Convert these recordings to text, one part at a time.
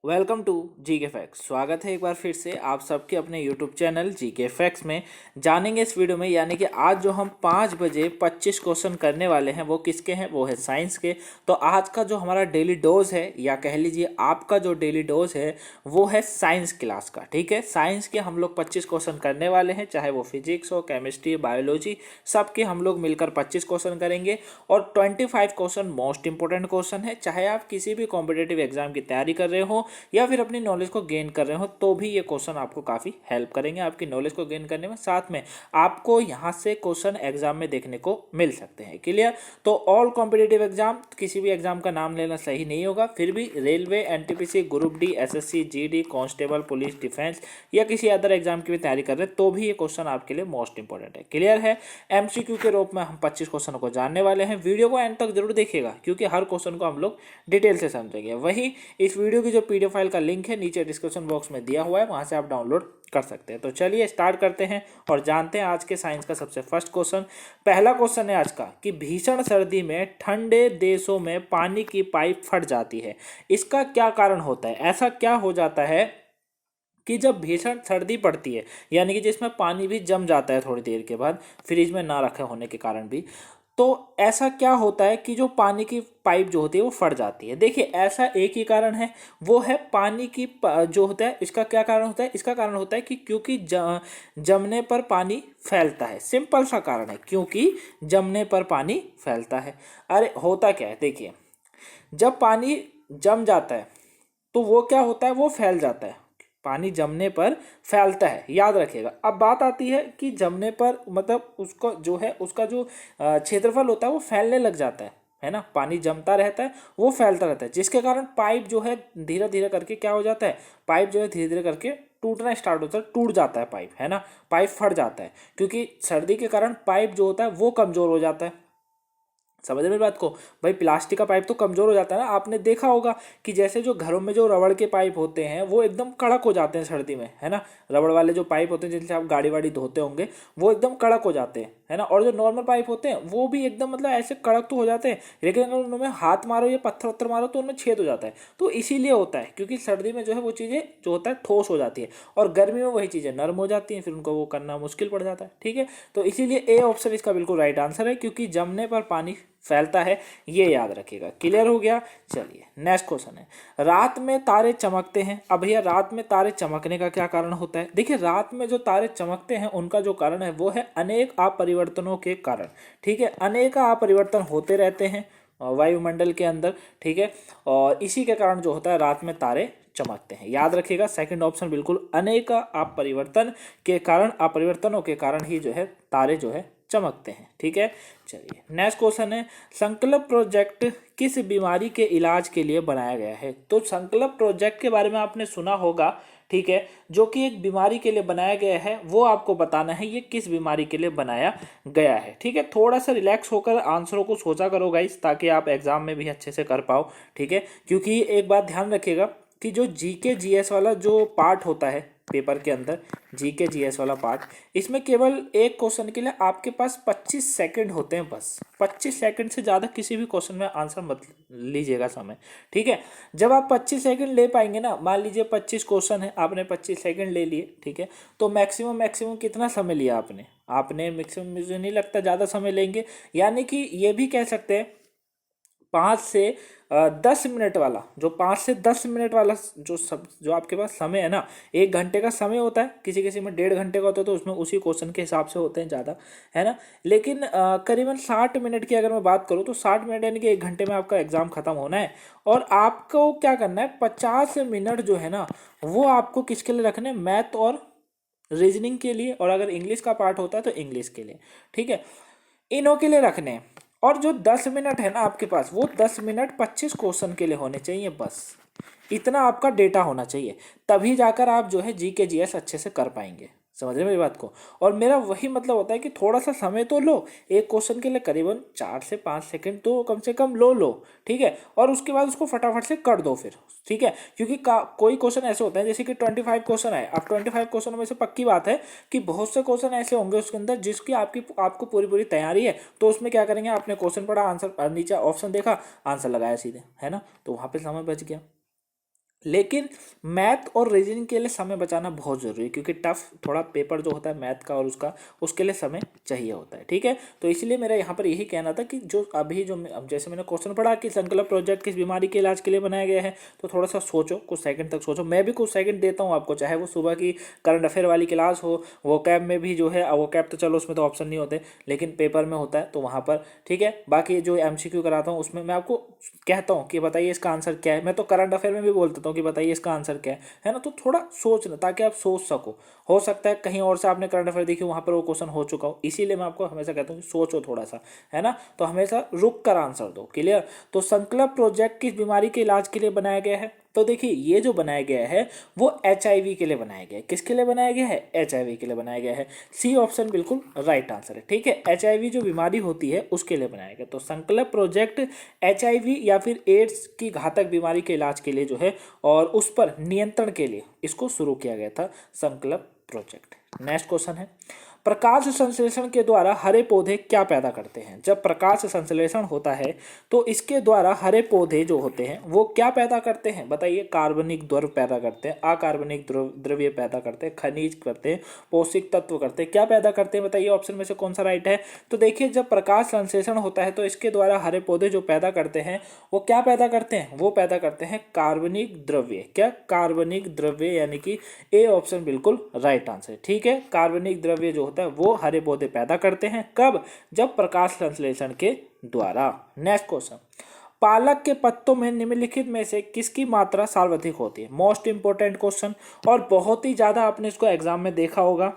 Welcome to GK facts. स्वागत है एक बार फिर से आप सबके अपने यूट्यूब चैनल जीके फैक्ट्स में। जानेंगे इस वीडियो में, यानी कि आज जो हम 5 बजे 25 क्वेश्चन करने वाले हैं वो किसके हैं, वो है साइंस के। तो आज का जो हमारा डेली डोज है, या कह लीजिए आपका जो डेली डोज है, वो है साइंस क्लास का। ठीक है, साइंस के हम लोग 25 क्वेश्चन करने वाले हैं, चाहे वो फिजिक्स हो, केमिस्ट्री, बायोलॉजी, सबके हम लोग मिलकर 25 क्वेश्चन करेंगे। और 25 क्वेश्चन मोस्ट इंपॉर्टेंट क्वेश्चन है। चाहे आप किसी भी कॉम्पिटेटिव एग्जाम की तैयारी कर रहे हो या फिर अपनी नॉलेज को गेन कर रहे हो, तो भी ये क्वेश्चन आपको काफ़ी हेल्प करेंगे आपकी नॉलेज को गेन करने में। साथ में आपको यहाँ से क्वेश्चन एग्जाम में देखने को मिल सकते हैं। क्लियर? तो ऑल कॉम्पिटेटिव एग्जाम, किसी भी एग्जाम का नाम लेना सही नहीं होगा, फिर भी railway, NTPC, group D, SSC, GD, constable, police, defence या किसी अदर एग्जाम की भी तैयारी कर रहे हैं, तो भी ये क्वेश्चन आपके लिए मोस्ट इंपॉर्टेंट है। क्लियर है? एमसीक्यू के रूप में हम 25 क्वेश्चन को जानने वाले हैं। वीडियो को एंड तक जरूर देखिएगा, क्योंकि हर क्वेश्चन को हम लोग डिटेल से समझेंगे। वही इस वीडियो की जो पीडीएफ फाइल का लिंक है नीचे डिस्क्रिप्शन बॉक्स में दिया हुआ है, वहां से आप डाउनलोड कर सकते हैं। तो चलिए स्टार्ट करते हैं और जानते हैं आज के साइंस का सबसे फर्स्ट क्वेश्चन। पहला क्वेश्चन है आज का कि भीषण सर्दी में ठंडे देशों में पानी की पाइप फट जाती है, इसका क्या कारण होता है? ऐसा क्या हो जाता है कि जब भीषण सर्दी पड़ती है, यानी कि जिसमें पानी भी जम जाता है थोड़ी देर के बाद, फ्रिज में ना रखे होने के कारण भी, तो ऐसा क्या होता है कि जो पानी की पाइप जो होती है वो फट जाती है? देखिए, ऐसा एक ही कारण है, वो है पानी की जो होता है, इसका क्या कारण होता है? इसका कारण होता है कि क्योंकि जमने पर पानी फैलता है। सिंपल सा कारण है, क्योंकि जमने पर पानी फैलता है। अरे होता क्या है, देखिए, जब पानी जम जाता है तो वो क्या होता है, वो फैल जाता है। पानी जमने पर फैलता है, याद रखिएगा। अब बात आती है कि जमने पर मतलब उसको जो है, उसका जो क्षेत्रफल होता है वो फैलने लग जाता है ना। पानी जमता रहता है, वो फैलता रहता है, जिसके कारण पाइप जो है धीरे धीरे करके क्या हो जाता है, पाइप जो है धीरे धीरे करके टूटना स्टार्ट होता है, टूट जाता है पाइप, है ना। पाइप फट जाता है, क्योंकि सर्दी के कारण पाइप जो होता है वो कमजोर हो जाता है। समझ रहे मेरी बात को? भाई प्लास्टिक का पाइप तो कमजोर हो जाता है ना। आपने देखा होगा कि जैसे जो घरों में जो रबड़ के पाइप होते हैं वो एकदम कड़क हो जाते हैं सर्दी में, है ना। रबड़ वाले जो पाइप होते हैं जिनसे आप गाड़ी वाड़ी धोते होंगे, वो एकदम कड़क हो जाते हैं, है ना। और जो नॉर्मल पाइप होते हैं वो भी एकदम मतलब ऐसे कड़क तो हो जाते हैं, लेकिन अगर उनमें हाथ मारो या पत्थर वत्थर मारो तो उनमें छेद हो जाता है। तो इसीलिए होता है, क्योंकि सर्दी में जो है वो चीज़ें जो होता है ठोस हो जाती है, और गर्मी में वही चीज़ें नरम हो जाती हैं, फिर उनको वो करना मुश्किल पड़ जाता है। ठीक है, तो इसीलिए ए ऑप्शन इसका बिल्कुल राइट आंसर है, क्योंकि जमने पर पानी फैलता है, ये याद रखिएगा। क्लियर हो गया? चलिए नेक्स्ट क्वेश्चन है, रात में तारे चमकते हैं। अब भैया रात में तारे चमकने का क्या कारण होता है? देखिए, रात में जो तारे चमकते हैं उनका जो कारण है वो है अनेक अपरिवर्तनों के कारण। ठीक है, अनेक अपरिवर्तन होते रहते हैं वायुमंडल के अंदर। ठीक है, और इसी के कारण जो होता है रात में तारे चमकते हैं। याद रखिएगा, सेकंड ऑप्शन बिल्कुल, अनेक अपरिवर्तन के कारण, अपरिवर्तनों के कारण ही जो है तारे जो है चमकते हैं। ठीक है, चलिए नेक्स्ट क्वेश्चन है, संकल्प प्रोजेक्ट किस बीमारी के इलाज के लिए बनाया गया है? तो संकल्प प्रोजेक्ट के बारे में आपने सुना होगा, ठीक है, जो कि एक बीमारी के लिए बनाया गया है, वो आपको बताना है ये किस बीमारी के लिए बनाया गया है। ठीक है, थोड़ा सा रिलैक्स होकर आंसरों को सोचा करो गाइस, ताकि आप एग्जाम में भी अच्छे से कर पाओ। ठीक है, क्योंकि एक बात ध्यान रखिएगा कि जो जीके जीएस वाला जो पार्ट होता है पेपर के अंदर, जीके जीएस वाला पार्ट, इसमें केवल एक क्वेश्चन के लिए आपके पास 25 सेकंड होते हैं बस। 25 सेकंड से ज़्यादा किसी भी क्वेश्चन में आंसर मत लीजिएगा समय। ठीक है, जब आप 25 सेकंड ले पाएंगे ना, मान लीजिए 25 क्वेश्चन है, आपने 25 सेकंड ले लिए, ठीक है, तो मैक्सिमम कितना समय लिया आपने मैक्सिमम, मुझे नहीं लगता ज़्यादा समय लेंगे। यानी कि ये भी कह सकते हैं 5 से 10 मिनट वाला, जो 5 से 10 मिनट वाला जो आपके पास समय है ना, 1 घंटे का समय होता है, किसी किसी में 1.5 घंटे का होता है, तो उसमें उसी क्वेश्चन के हिसाब से होते हैं ज़्यादा, है ना। लेकिन करीबन 60 मिनट की अगर मैं बात करूँ तो 60 मिनट यानी कि 1 घंटे में आपका एग्जाम खत्म होना है। और आपको क्या करना है, 50 मिनट जो है ना, वो आपको किसके लिए रखने, मैथ और रीजनिंग के लिए, और अगर इंग्लिश का पार्ट होता है तो इंग्लिश के लिए। ठीक है, इनों के लिए रखने हैं। और जो 10 मिनट है ना आपके पास, वो 10 मिनट 25 क्वेश्चन के लिए होने चाहिए बस। इतना आपका डेटा होना चाहिए, तभी जाकर आप जो है जीके जीएस अच्छे से कर पाएंगे। समझ रहे मेरी बात को? और मेरा वही मतलब होता है कि थोड़ा सा समय तो लो, एक क्वेश्चन के लिए करीबन 4 से 5 सेकंड तो कम से कम लो। ठीक है, और उसके बाद उसको फटाफट से कर दो फिर। ठीक है, क्योंकि कोई क्वेश्चन ऐसे होते हैं, जैसे कि 25 क्वेश्चन है, अब 25 क्वेश्चनों में से पक्की बात है कि बहुत से क्वेश्चन ऐसे होंगे उसके अंदर जिसकी आपको पूरी तैयारी है, तो उसमें क्या करेंगे, आपने क्वेश्चन पढ़ा, आंसर नीचे ऑप्शन देखा, आंसर लगाया सीधे, है ना, तो वहाँ पे समय बच गया। लेकिन मैथ और रीजनिंग के लिए समय बचाना बहुत ज़रूरी है, क्योंकि टफ थोड़ा पेपर जो होता है मैथ का और उसके लिए समय चाहिए होता है। ठीक है, तो इसलिए मेरा यहाँ पर यही कहना था कि जो अभी जो अब जैसे मैंने क्वेश्चन पढ़ा कि संकल्प प्रोजेक्ट किस बीमारी के इलाज के लिए बनाया गया है, तो थोड़ा सा सोचो, कुछ सेकंड तक सोचो। मैं भी कुछ सेकंड देता हूँ आपको, चाहे वो सुबह की करंट अफेयर वाली क्लास हो, वो कैब में भी जो है, वो कैब तो चलो उसमें तो ऑप्शन नहीं होते, लेकिन पेपर में होता है तो वहाँ पर। ठीक है, बाकी जो MCQ कराता हूँ उसमें मैं आपको कहता हूँ कि बताइए इसका आंसर क्या है। मैं तो करंट अफेयर में भी बोल देता हूँ कि बताइए इसका आंसर क्या है ना। तो थोड़ा सोचना, ताकि आप सोच सको। हो सकता है कहीं और से आपने करंट अफेयर देखी, वहाँ पर वो क्वेश्चन हो चुका हो, इसीलिए मैं आपको हमेशा कहता हूँ कि सोचो थोड़ा सा, है ना। तो हमेशा रुक कर आंसर दो। क्लियर। तो संकल्प प्रोजेक्ट किस बीमारी के इलाज के लिए बनाया गया है, तो देखिए ये जो बनाया गया है वो HIV के लिए बनाया गया है। किसके लिए बनाया गया है, HIV के लिए बनाया गया है। सी ऑप्शन बिल्कुल राइट आंसर है। ठीक है, HIV जो बीमारी होती है उसके लिए बनाया गया। तो संकल्प प्रोजेक्ट HIV या फिर एड्स की घातक बीमारी के इलाज के लिए जो है और उस पर नियंत्रण के लिए इसको शुरू किया गया था, संकल्प प्रोजेक्ट। नेक्स्ट क्वेश्चन है, प्रकाश संश्लेषण के द्वारा हरे पौधे क्या पैदा करते हैं। जब प्रकाश संश्लेषण होता है तो इसके द्वारा हरे पौधे जो होते हैं वो क्या पैदा करते हैं, बताइए। कार्बनिक द्रव्य पैदा करते हैं, अकार्बनिक द्रव्य पैदा करते हैं, खनिज करते हैं, पोषक तत्व करते हैं, क्या पैदा करते हैं, बताइए ऑप्शन में से कौन सा राइट है। तो देखिए जब प्रकाश संश्लेषण होता है तो इसके द्वारा हरे पौधे जो पैदा करते हैं वो क्या पैदा करते हैं, वो पैदा करते हैं कार्बनिक द्रव्य। क्या, कार्बनिक द्रव्य, यानी कि ए ऑप्शन बिल्कुल राइट आंसर है। ठीक है, कार्बनिक द्रव्य जो वो हरे पौधे पैदा करते हैं, कब, जब प्रकाश संश्लेषण के द्वारा। नेक्स्ट क्वेश्चन, पालक के पत्तों में निम्नलिखित में से किसकी मात्रा सर्वाधिक होती है। मोस्ट इंपोर्टेंट क्वेश्चन, और बहुत ही ज्यादा आपने इसको एग्जाम में देखा होगा,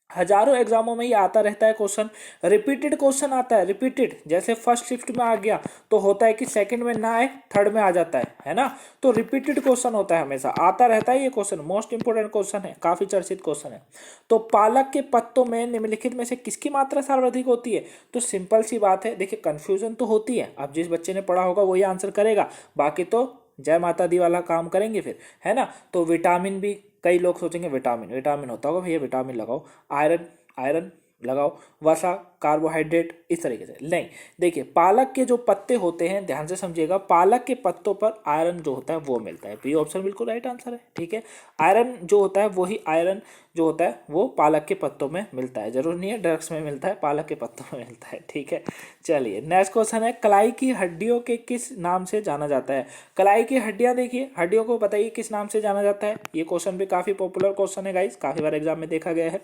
हजारों एग्जामों में ये आता रहता है क्वेश्चन, रिपीटेड क्वेश्चन आता है, रिपीटेड। जैसे फर्स्ट शिफ्ट में आ गया तो होता है कि सेकंड में ना आए, थर्ड में आ जाता है ना। तो रिपीटेड क्वेश्चन होता है, हमेशा आता रहता है ये क्वेश्चन, मोस्ट इंपोर्टेंट क्वेश्चन है, काफी चर्चित क्वेश्चन है। तो पालक के पत्तों में निम्नलिखित में से किसकी मात्रा सर्वाधिक होती है, तो सिंपल सी बात है। देखिए कंफ्यूजन तो होती है, अब जिस बच्चे ने पढ़ा होगा वही आंसर करेगा, बाकी तो जय माता दी वाला काम करेंगे फिर, है ना। तो विटामिन भी, कई लोग सोचेंगे विटामिन विटामिन होता होगा, भैया विटामिन लगाओ, आयरन आयरन लगाओ, वसा, कार्बोहाइड्रेट, इस तरीके से नहीं। देखिए पालक के जो पत्ते होते हैं, ध्यान से समझिएगा, पालक के पत्तों पर आयरन जो होता है वो मिलता है। बी ऑप्शन बिल्कुल राइट आंसर है। ठीक है, आयरन जो होता है वही आयरन जो होता है वो पालक के पत्तों में मिलता है, जरूर नहीं है ड्रग्स में मिलता है, पालक के पत्तों में मिलता है। ठीक है, चलिए नेक्स्ट क्वेश्चन है, कलाई की हड्डियों के किस नाम से जाना जाता है। कलाई की हड्डियां, देखिए हड्डियों को बताइए किस नाम से जाना जाता है। ये क्वेश्चन भी काफी पॉपुलर क्वेश्चन है गाइस, काफी बार एग्जाम में देखा गया है।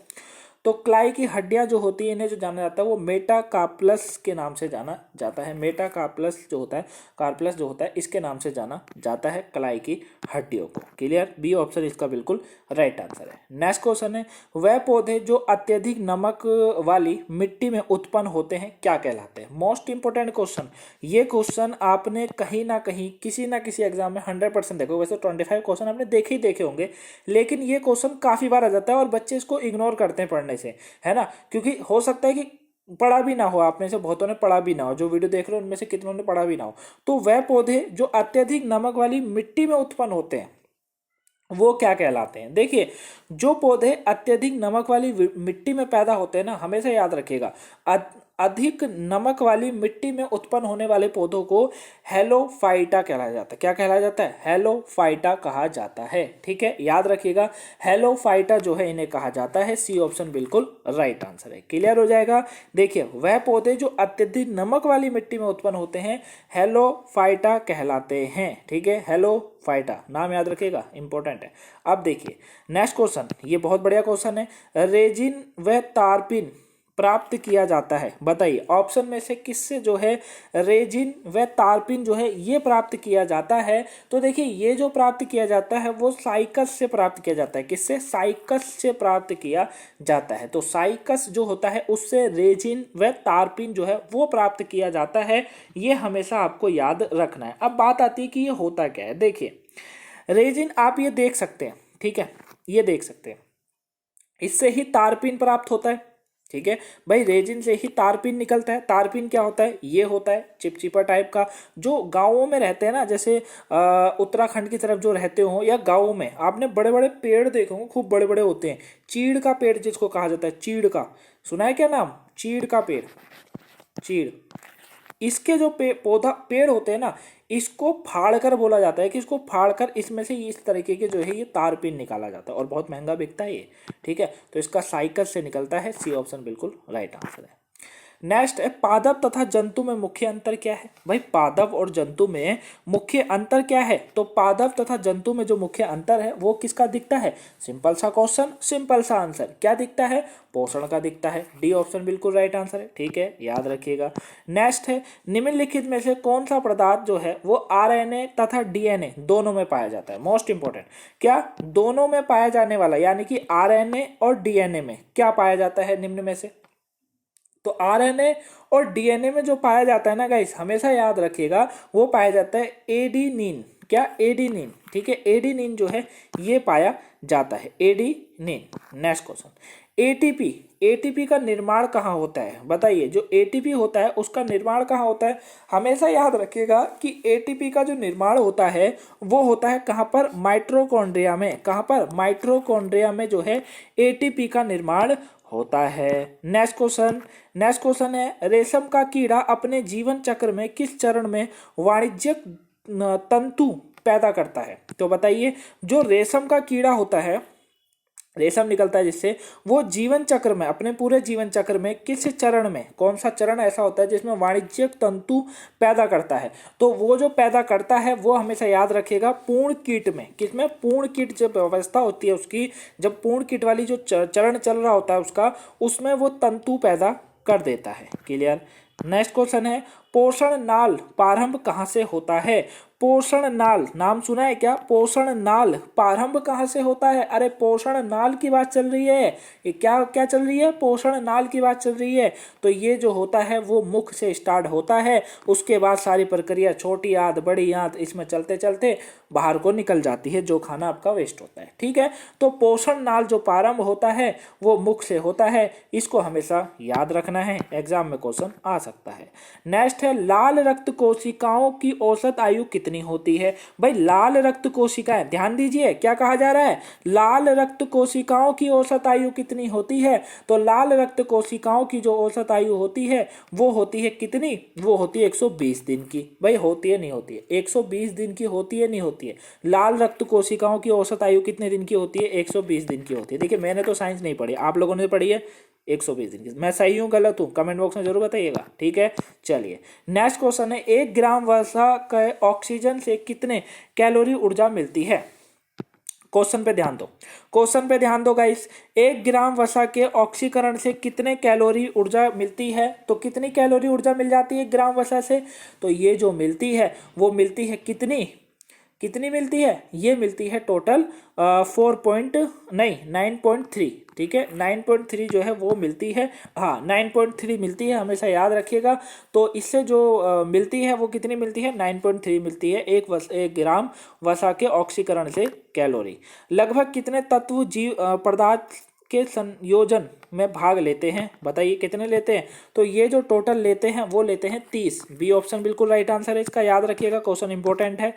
तो कलाई की हड्डियां जो होती है इन्हें जो जाना जाता है वो मेटाकार्पल्स के नाम से जाना जाता है। मेटाकार्पल्स जो होता है, कार्पल्स जो होता है, इसके नाम से जाना जाता है कलाई की हड्डियों को। क्लियर, बी ऑप्शन इसका बिल्कुल राइट आंसर है। नेक्स्ट क्वेश्चन है, वह पौधे जो अत्यधिक नमक वाली मिट्टी में उत्पन्न होते हैं क्या कहलाते हैं। मोस्ट इंपोर्टेंट क्वेश्चन, ये क्वेश्चन आपने कहीं ना कहीं किसी ना किसी एग्जाम में 100% देखो, वैसे 25 क्वेश्चन आपने देखे होंगे, लेकिन ये क्वेश्चन काफी बार आ जाता है और बच्चे इसको इग्नोर करते हैं पढ़ने से, है ना। क्योंकि हो सकता है कि पढ़ा भी ना हो, आप में से बहुतों ने पढ़ा भी ना हो, जो वीडियो देख रहे हो उनमें से कितनों ने पढ़ा भी ना हो। तो वह पौधे जो अत्यधिक नमक वाली मिट्टी में उत्पन्न होते हैं वो क्या कहलाते हैं। देखिए जो पौधे अत्यधिक नमक वाली मिट्टी में पैदा होते हैं ना, हमेशा याद रखिएगा, अधिक नमक वाली मिट्टी में उत्पन्न होने वाले पौधों को हेलोफाइटा कहलाया जाता है। क्या कहलाया जाता है, हेलोफाइटा कहा जाता है। ठीक है, याद रखिएगा, हेलोफाइटा जो है इन्हें कहा जाता है। सी ऑप्शन बिल्कुल राइट आंसर है। क्लियर हो जाएगा। देखिए वह पौधे जो अत्यधिक नमक वाली मिट्टी में उत्पन्न होते हैं हेलोफाइटा कहलाते हैं। ठीक है, हेलोफाइटा नाम याद रखिएगा, इंपॉर्टेंट है। अब देखिए नेक्स्ट क्वेश्चन, ये बहुत बढ़िया क्वेश्चन है, रेजिन व तारपिन प्राप्त किया जाता है, बताइए ऑप्शन में से किससे जो है रेजिन व तारपिन जो है ये प्राप्त किया जाता है। तो देखिए ये जो प्राप्त किया जाता है वो साइकस से प्राप्त किया जाता है। किससे, साइकस से प्राप्त किया जाता है। तो साइकस जो होता है उससे रेजिन व तारपिन जो है वो प्राप्त किया जाता है, ये हमेशा आपको याद रखना है। अब बात आती है कि ये होता क्या है। देखिए रेजिन आप ये देख सकते हैं, ठीक है, ये देख सकते हैं, इससे ही तारपिन प्राप्त होता है। ठीक है भाई, रेजिन से ही तारपिन निकलता है। तारपिन क्या होता है, ये होता है चिपचिपा टाइप का, जो गाँवों में रहते हैं ना, जैसे उत्तराखंड की तरफ जो रहते हो या गाँवों में, आपने बड़े बड़े पेड़ देखे होंगे, खूब बड़े बड़े होते हैं, चीड़ का पेड़ जिसको कहा जाता है, चीड़ का, सुना है क्या नाम, चीड़ का पेड़, चीड़, इसके जो पौधा पेड़ होते हैं ना, इसको फाड़कर बोला जाता है कि इसको फाड़कर इसमें से इस तरीके के जो है ये तार पिन निकाला जाता है और बहुत महंगा बिकता है ये, ठीक है। तो इसका साइकिल से निकलता है, सी ऑप्शन बिल्कुल राइट आंसर है। नेक्स्ट है पादप तथा जंतु में मुख्य अंतर क्या है। भाई पादप और जंतु में मुख्य अंतर क्या है, तो पादप तथा जंतु में जो मुख्य अंतर है वो किसका दिखता है, सिंपल सा क्वेश्चन सिंपल सा आंसर, क्या दिखता है, पोषण का दिखता है, डी ऑप्शन बिल्कुल राइट आंसर है, ठीक है, याद रखिएगा। नेक्स्ट है निम्नलिखित में से कौन सा पदार्थ जो है वो आरएनए तथा डीएनए दोनों में पाया जाता है, मोस्ट इंपोर्टेंट, क्या दोनों में पाया जाने वाला, यानी कि आरएनए और डीएनए में क्या पाया जाता है निम्न में से। तो आरएनए और डीएनए में जो पाया जाता है ना गाइस, हमेशा याद रखिएगा वो पाया जाता है एडीनिन, क्या एडीनिन, ठीक है, एडीनिन जो है ये पाया जाता है, adenine. Next question, ATP, ATP का निर्माण कहाँ होता है, बताइए, जो एटीपी होता है उसका निर्माण कहाँ होता है। हमेशा याद रखिएगा कि एटीपी का जो निर्माण होता है वो होता है कहाँ पर, माइटोकॉन्ड्रिया में, कहाँ पर, माइटोकॉन्ड्रिया में जो है एटीपी का निर्माण होता है। नेक्स्ट क्वेश्चन है रेशम का कीड़ा अपने जीवन चक्र में किस चरण में वाणिज्यिक तंतु पैदा करता है। तो बताइए, जो रेशम का कीड़ा होता है, रेशम निकलता है जिससे, वो जीवन चक्र में, अपने पूरे जीवन चक्र में किस चरण में, कौन सा चरण ऐसा होता है जिसमें वाणिज्यिक तंतु पैदा करता है। तो वो जो पैदा करता है वो हमेशा याद रखिएगा पूर्ण कीट में, किसमें, पूर्ण कीट जब व्यवस्था होती है उसकी, जब पूर्ण कीट वाली जो चरण चल रहा होता है उसका, उसमें वो तंतु पैदा कर देता है। क्लियर। नेक्स्ट क्वेश्चन है पोषण नाल प्रारंभ कहाँ से होता है। पोषण नाल नाम सुना है क्या, पोषण नाल प्रारंभ कहाँ से होता है, अरे पोषण नाल की बात चल रही है, ये क्या क्या चल रही है, पोषण नाल की बात चल रही है। तो ये जो होता है वो मुख से स्टार्ट होता है, उसके बाद सारी प्रक्रिया छोटी आंत बड़ी आंत इसमें चलते चलते बाहर को निकल जाती है, जो खाना आपका वेस्ट होता है, ठीक है। तो पोषण नाल जो प्रारंभ होता है वो मुख से होता है, इसको हमेशा याद रखना है, एग्जाम में क्वेश्चन आ सकता है। नेक्स्ट है लाल रक्त कोशिकाओं की औसत आयु कितनी होती है। भाई लाल रक्त कोशिकाएं, ध्यान दीजिए क्या कहा जा रहा है, लाल रक्त कोशिकाओं की औसत आयु कितनी होती है। तो लाल रक्त कोशिकाओं की जो औसत आयु होती है वो होती है कितनी, वो होती है 120 दिन की। भाई होती है नहीं होती है, 120 दिन की होती है नहीं होती है। लाल रक्त कोशिकाओं की औसत आयु कितने दिन की होती है, 120 दिन की होती है। देखिए मैंने तो साइंस नहीं पढ़ी, आप लोगों ने पढ़ी है, 120 दिन की। मैं सही हूँ गलत हूँ कमेंट बॉक्स में जरूर बताइएगा, ठीक है। चलिए नेक्स्ट क्वेश्चन है 1 ग्राम वसा के ऑक्सीजन से कितने कैलोरी ऊर्जा मिलती है। क्वेश्चन पे ध्यान दो, क्वेश्चन पे ध्यान दो गाइस, 1 ग्राम वसा के ऑक्सीकरण से कितने कैलोरी ऊर्जा मिलती है। तो कितनी कैलोरी ऊर्जा मिल जाती है 1 ग्राम वसा से, तो ये जो मिलती है वो मिलती है कितनी, कितनी मिलती है, ये मिलती है टोटल 9.3, ठीक है, 9.3 जो है वो मिलती है, हाँ 9.3 मिलती है, हमेशा याद रखिएगा। तो इससे जो मिलती है वो कितनी मिलती है, 9.3 मिलती है 1 ग्राम वसा के ऑक्सीकरण से कैलोरी। लगभग कितने तत्व जीव पदार्थ के संयोजन में भाग लेते हैं, बताइए कितने लेते हैं। तो ये जो टोटल लेते हैं वो लेते हैं 30, बी ऑप्शन बिल्कुल राइट आंसर है इसका, याद रखिएगा क्वेश्चन इंपॉर्टेंट है।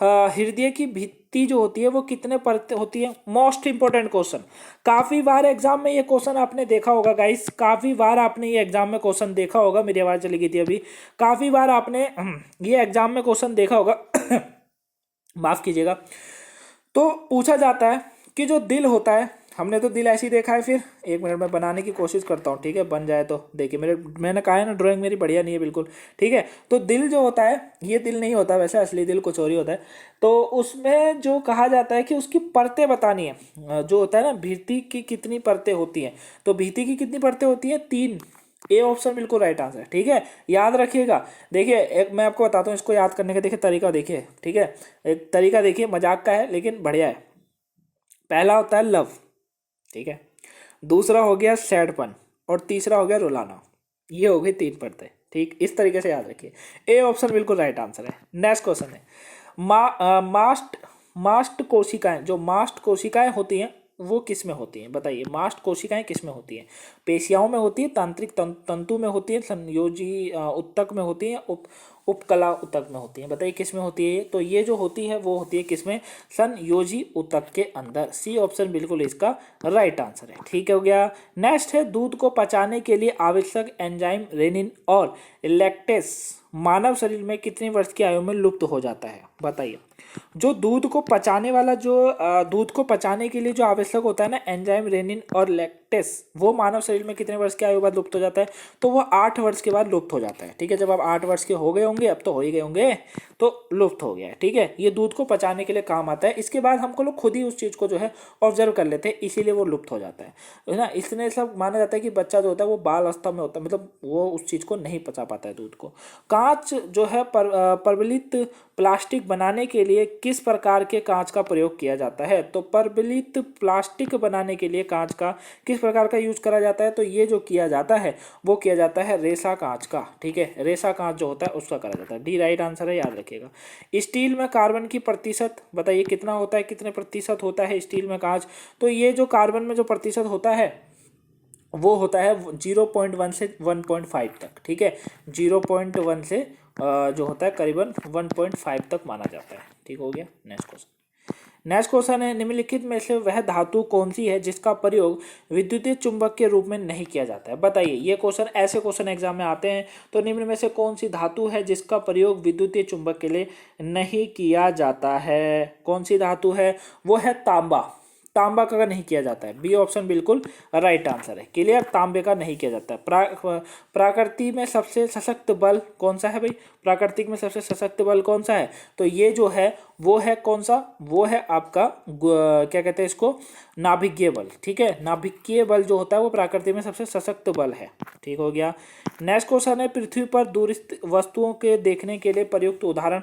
हृदय की भित्ति जो होती है वो कितने परत होती है, मोस्ट इंपोर्टेंट क्वेश्चन, काफी बार एग्जाम में ये क्वेश्चन आपने देखा होगा गाइस, काफी बार आपने ये एग्जाम में क्वेश्चन देखा होगा, मेरी आवाज चली गई थी अभी, काफी बार आपने ये एग्जाम में क्वेश्चन देखा होगा माफ कीजिएगा। तो पूछा जाता है कि जो दिल होता है, हमने तो दिल ऐसे ही देखा है, फिर 1 मिनट में बनाने की कोशिश करता हूँ, ठीक है, बन जाए तो। देखिए मैंने कहा है ना ड्राइंग मेरी बढ़िया नहीं है बिल्कुल, ठीक है। तो दिल जो होता है ये दिल नहीं होता वैसे, असली दिल कुछ और ही होता है। तो उसमें जो कहा जाता है कि उसकी परतें बतानी है, जो होता है ना भित्ति की कितनी परतें होती हैं। तो भित्ति की कितनी परतें होती हैं, 3, ए ऑप्शन बिल्कुल राइट आंसर, ठीक है, याद रखिएगा। देखिए एक मैं आपको बताता हूँ इसको याद करने का, देखिए तरीका देखिए, ठीक है, एक तरीका देखिए, मजाक का है लेकिन बढ़िया है। पहला होता है लव, ठीक है, दूसरा हो गया सैडपन, और तीसरा हो गया रुलाना। ये हो गई 3 परतें, ठीक, इस तरीके से याद रखिए, ए ऑप्शन बिल्कुल राइट आंसर है। नेक्स्ट क्वेश्चन है मास्ट कोशिकाएं, जो मास्ट कोशिकाएं होती हैं वो किस में होती हैं, बताइए मास्ट कोशिकाएं किस में होती हैं। पेशियाओं में होती है, तांत्रिक तंतु में होती है, संयोजी उत्तक में होती है, उपकला उत्तक में होती है, बताइए किस में होती है। तो ये जो होती है वो होती है किसमें, संयोजी उत्तक के अंदर, सी ऑप्शन बिल्कुल इसका राइट आंसर है, ठीक हो गया। नेक्स्ट है दूध को पचाने के लिए आवश्यक एंजाइम रेनिन और लैक्टेस मानव शरीर में कितनी वर्ष की आयु में लुप्त हो जाता है? बताइए। जो दूध को पचाने वाला दूध को पचाने के लिए जो आवश्यक होता है ना, एंजाइम रेनिन और लैक्टेस, वो मानव शरीर में कितने वर्ष की आयु बाद लुप्त हो जाता है? तो वो 8 वर्ष के बाद लुप्त हो जाता है। ठीक है, जब आप 8 वर्ष के हो गए होंगे, अब तो हो ही गए होंगे, तो लुप्त हो गया है। ठीक है, ये दूध को पचाने के लिए काम आता है। इसके बाद हमको लोग खुद ही उस चीज़ को जो है ऑब्जर्व कर लेते हैं, इसीलिए वो लुप्त हो जाता है ना। इसलिए सब माना जाता है कि बच्चा जो होता है वो बाल अवस्था में होता है, मतलब वो उस चीज़ को नहीं पचा पाता है दूध को। कांच जो है परवलित प्लास्टिक बनाने के लिए किस प्रकार के कांच का प्रयोग किया जाता है? तो परवलित प्लास्टिक बनाने के लिए कांच का किस प्रकार का यूज करा जाता है? तो ये जो किया जाता है वो किया जाता है रेसा कांच का। ठीक है, रेसा कांच जो होता है उसका करा जाता है। डी राइट आंसर है, याद रखिएगा। स्टील में कार्बन की प्रतिशत बताइए कितना होता है, कितने प्रतिशत होता है स्टील में कांच? तो ये जो कार्बन में जो प्रतिशत होता है वो होता है 0.1 से 1.5 तक। ठीक है, 0.1 से जो होता है करीबन 1.5 तक माना जाता है। ठीक हो गया। नेक्स्ट क्वेश्चन है, निम्नलिखित में से वह धातु कौन सी है जिसका प्रयोग विद्युतीय चुंबक के रूप में नहीं किया जाता है? बताइए। ये क्वेश्चन, ऐसे क्वेश्चन एग्जाम में आते हैं। तो निम्न में से कौन सी धातु है जिसका प्रयोग विद्युतीय चुंबक के लिए नहीं किया जाता है? कौन सी धातु है? वो है तांबा। तांबा का नहीं किया जाता है। बी ऑप्शन बिल्कुल राइट आंसर है। क्लियर, तांबे का नहीं किया जाता है। प्रकृति में सबसे सशक्त बल कौन सा है भाई? प्राकृतिक में सबसे सशक्त बल कौन सा है? तो ये जो है वो है कौन सा? वो है आपका क्या कहते हैं इसको, नाभिकीय बल। ठीक है, नाभिकीय बल जो होता है वो प्रकृति में सबसे सशक्त बल है। ठीक हो गया। नेक्स्ट क्वेश्चन है, पृथ्वी पर दूरस्थ वस्तुओं के देखने के लिए प्रयुक्त उदाहरण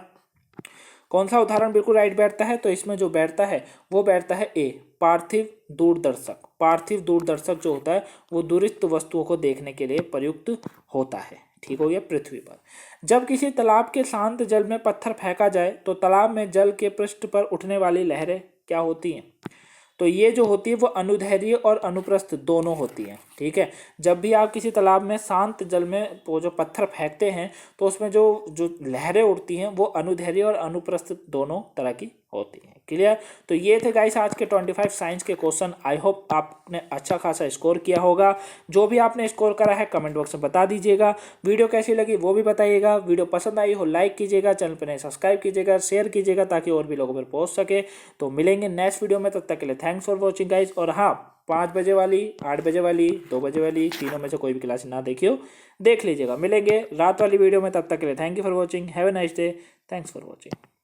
कौन सा? उदाहरण बिल्कुल राइट बैठता है। तो इसमें जो बैठता है वो बैठता है ए, पार्थिव दूरदर्शक। पार्थिव दूरदर्शक जो होता है वो दूरस्थ वस्तुओं को देखने के लिए प्रयुक्त होता है। ठीक हो गया। पृथ्वी पर जब किसी तालाब के शांत जल में पत्थर फेंका जाए तो तालाब में जल के पृष्ठ पर उठने वाली लहरें क्या होती हैं? तो ये जो होती है वो अनुदैर्ध्य और अनुप्रस्थ दोनों होती हैं। ठीक है, जब भी आप किसी तालाब में शांत जल में वो जो पत्थर फेंकते हैं तो उसमें जो लहरें उड़ती हैं वो अनुदैर्ध्य और अनुप्रस्थ दोनों तरह की होती हैं। क्लियर। तो ये थे गाइस आज के 25 साइंस के क्वेश्चन। आई होप आपने अच्छा खासा स्कोर किया होगा। जो भी आपने स्कोर करा है कमेंट बॉक्स में बता दीजिएगा। वीडियो कैसी लगी वो भी बताइएगा। वीडियो पसंद आई हो लाइक कीजिएगा, चैनल पर नए सब्सक्राइब कीजिएगा, शेयर कीजिएगा ताकि और भी लोगों पर पहुंच सके। तो मिलेंगे नेक्स्ट वीडियो में, तब तक के लिए थैंक्स फॉर वॉचिंग गाइस। और हाँ, 5 बजे वाली, 8 बजे वाली, 2 बजे वाली, तीनों में से कोई भी क्लास ना देखियो, देख लीजिएगा। मिलेंगे रात वाली वीडियो में, तब तक के लिए thank you for watching. Have a nice day. Thanks for watching.